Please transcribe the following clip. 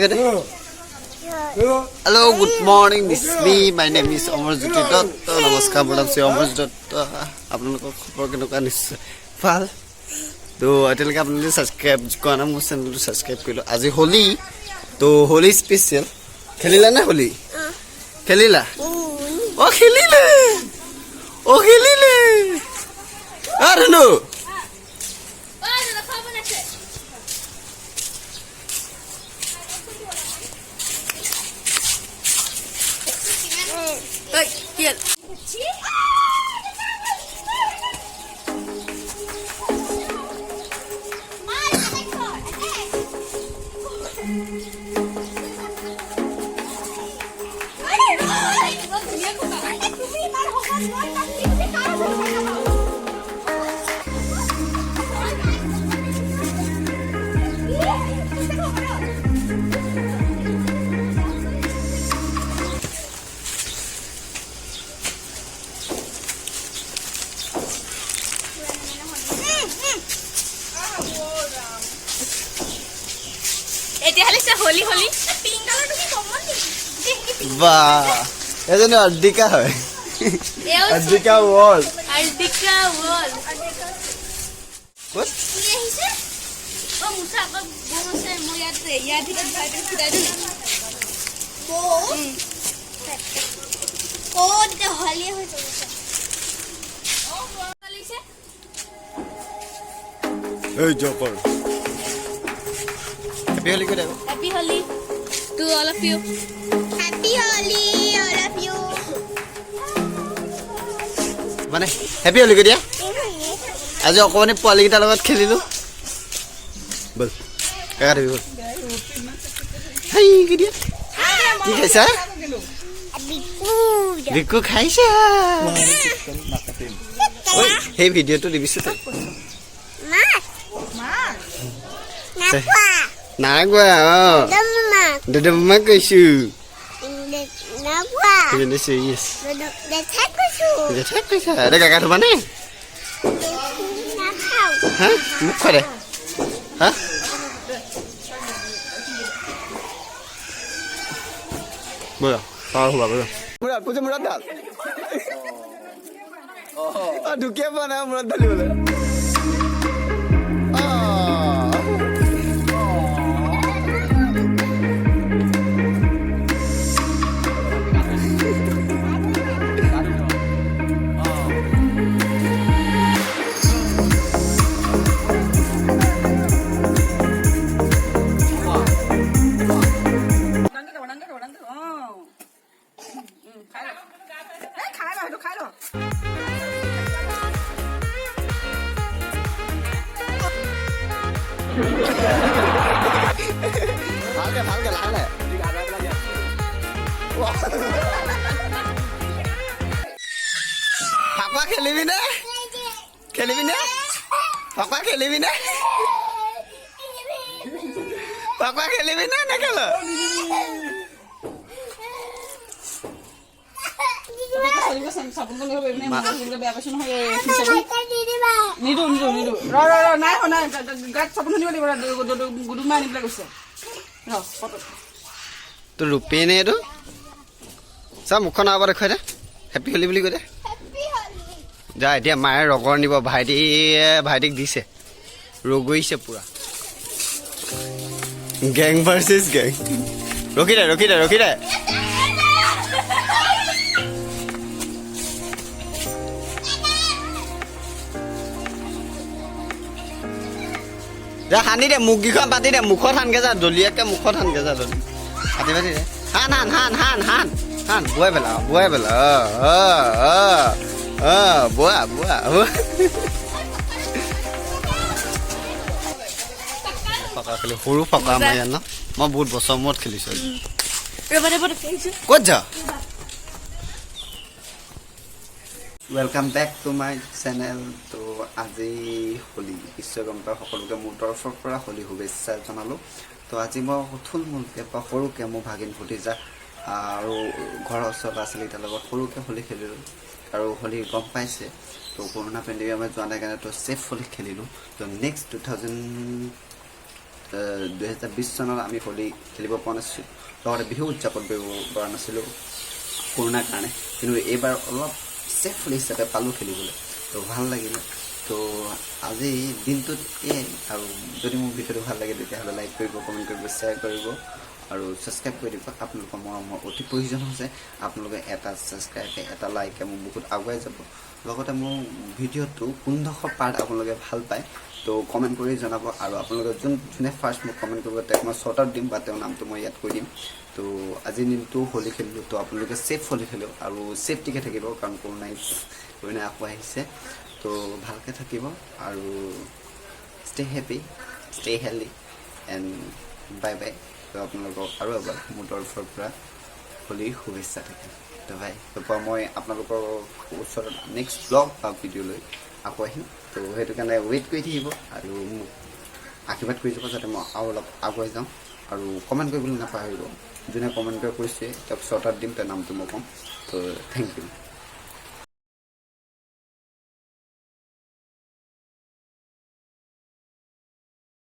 Hello, good morning. This is me. My name is Amar Dutta. Namaskar, madam. I am Amar Dutta. আপোনালোকক খবৰ কেনেকুৱা নিশ্চয় ভাল তো এতিয়ালৈকে আপোনালোকে সাবস্ক্ৰাইব কৰা নাই মোৰ চেনেলটো সাবস্ক্ৰাইব কৰিলো আজি হোলি তো হোলি স্পেশাল খেলিলা না হোলি খেলিলা ও খেলিলে আরে নো होली होली पिंक कलर तो कॉमन वाह এজনী অর্দিকা হয় অর্দিকা ওয়াল what ये हिसे ओ मुसा का बोन से मोया धिक भाई खिदा दे को दे होली हो तो ओ होली से এই জকর হ্যাপি হোলি করে Happy Holi to all of you. Happy Holi, all of you. মানে হ্যাপি হোলি করে দিয়া আজি অকমানি পোৱালি গিটাৰ লগত খেলিলো বল কাকা দিবি বল হাই কি দিয়া কি খাইছা বিকু খাইছা ঐ সেই ভিডিঅ'টো দিবিছো তই নাগোৱা দাদা কৈছো কাকা থবা নে হা মোক খোৱা দে হা বৰা পাৰ হ'বা বৰা মূৰত পুজো মূৰত ঢাল ঢুকিয়ে পোৱা নাই মূৰত ঢালিবলৈ ভালকে লাহে ফাকুৱা খেলিবি নে ফাকুৱা খেলিবি নে নেখেল তোৰ ৰূপে নে এইটো চা মুখখন আবাৰ দেখুৱাই দে হেপী হোলি বুলি কৈ দে যা এতিয়া মায়ে ৰগৰ নিব ভাইটিক দিছে ৰগৈছে পুৰা গেং ভাৰ্চেছ গেং ৰখি দে যা সানি দে মুখকেইখন পাতি দে মুখত সানগে যা দলিয়াকে মুখত সানগে যা দলি পাতি দে হান বুৱাই পেলা বুৱা ফাকা খেলি সৰু ফাকা আমাৰ ইয়াত ন মই বহুত বছৰ মূৰত খেলিছো ক'ত যা welcome back to my channel তো আজি হোলি বিশ্বকৰ্মা সকলোকে মোৰ তৰফৰ পৰা হোলি শুভেচ্ছা জনালোঁ তো আজি মই থুলমূলকৈ বা সৰুকৈ মোৰ ভাগিন ভতিজা আৰু ঘৰৰ ওচৰত আছিলে তাৰ লগত সৰুকৈ হোলি খেলিলোঁ আৰু হোলি গম পাইছে তো কৰোণা পেণ্ডেমিক আমাৰ যোৱা নাই কাৰণে তো চেফ হোলি খেলিলোঁ তো নেক্সট 2000 2020 চনত আমি হোলী খেলিব পৰা নাছিলোঁ, লগতে বিহু উদযাপন কৰিব পৰা নাছিলোঁ কৰোণাৰ কাৰণে। কিন্তু এইবাৰ অলপ ছেফলি হিচাপে পালোঁ খেলিবলৈ, তো ভাল লাগিলে। তো আজি দিনটোত এয়াই, আৰু যদি মোৰ ভিডিঅ'টো ভাল লাগে তেতিয়াহ'লে লাইক কৰিব, কমেণ্ট কৰিব, শ্বেয়াৰ কৰিব আৰু ছাবস্ক্ৰাইব কৰি দিব। আপোনালোকৰ মৰমৰ অতি প্ৰয়োজন হৈছে। আপোনালোকে এটা ছাবস্ক্ৰাইবে, এটা লাইকে মোক বহুত আগুৱাই যাব। লগতে মোৰ ভিডিঅ'টো কোনডোখৰ পাৰ্ট আপোনালোকে ভাল পায় তো কমেণ্ট কৰি জনাব। আৰু আপোনালোকে যোনে ফাৰ্ষ্ট মোক কমেণ্ট কৰিব তেওঁক মই শ্বৰ্ট আউট দিম বা তেওঁৰ নামটো মই ইয়াত কৈ দিম। তো আজিৰ দিনটো হোলী খেলিলোঁ, তো আপোনালোকে ছেফ হোলী খেলোঁ আৰু ছেফটিকৈ থাকিব, কাৰণ কৰোণাই আকৌ আহিছে। তো ভালকৈ থাকিব আৰু stay happy, stay healthy and bye bye. তো আপোনালোকক আৰু এবাৰ মোৰ তৰফৰ পৰা হোলীৰ শুভেচ্ছা থাকিল। তো বাই, তাৰপৰা মই আপোনালোকৰ ওচৰত নেক্সট ব্লগ বা ভিডিঅ' লৈ আকৌ আহিম। তো সেইটো কাৰণে ৱেইট কৰি থাকিব আৰু মোক আশীৰ্বাদ কৰি যাব যাতে মই আৰু অলপ আগুৱাই যাওঁ। আৰু কমেণ্ট কৰিবলৈ নাপাহৰিব, যোনে কমেণ্ট কৰিছে তেওঁক শ্বৰ্ট আউট দিম, তেওঁৰ নামটো মই ক'ম। তো থেংক ইউ।